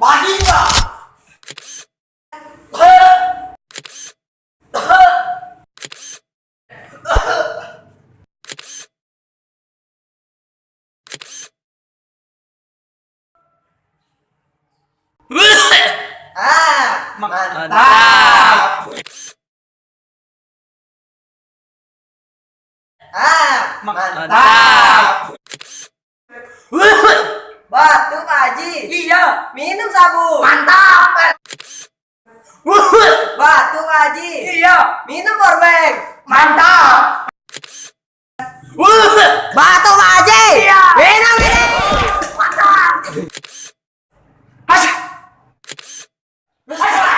Bagi nggak? Mantap. Mantap. Batu Pak Haji. Iya. Minum sabun. Mantap. Batu Pak Haji. Iya. Minum powerbank. Mantap. Batu Pak Haji. Iya. Minum ini. Mantap. Asik. Masuk.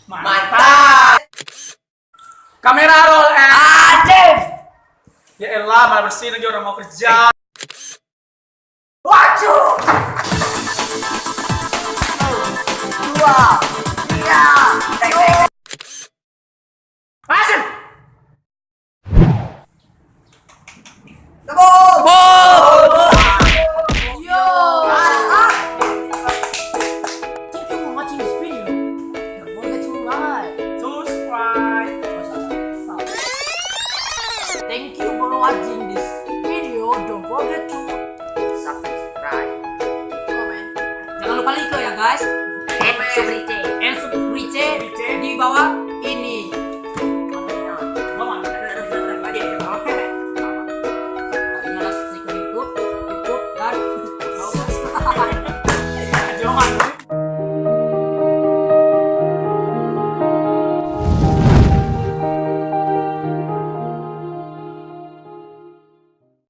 Mantap. Kamera roll. Aceh. Ya elah, malah bersih lagi orang mau kerja.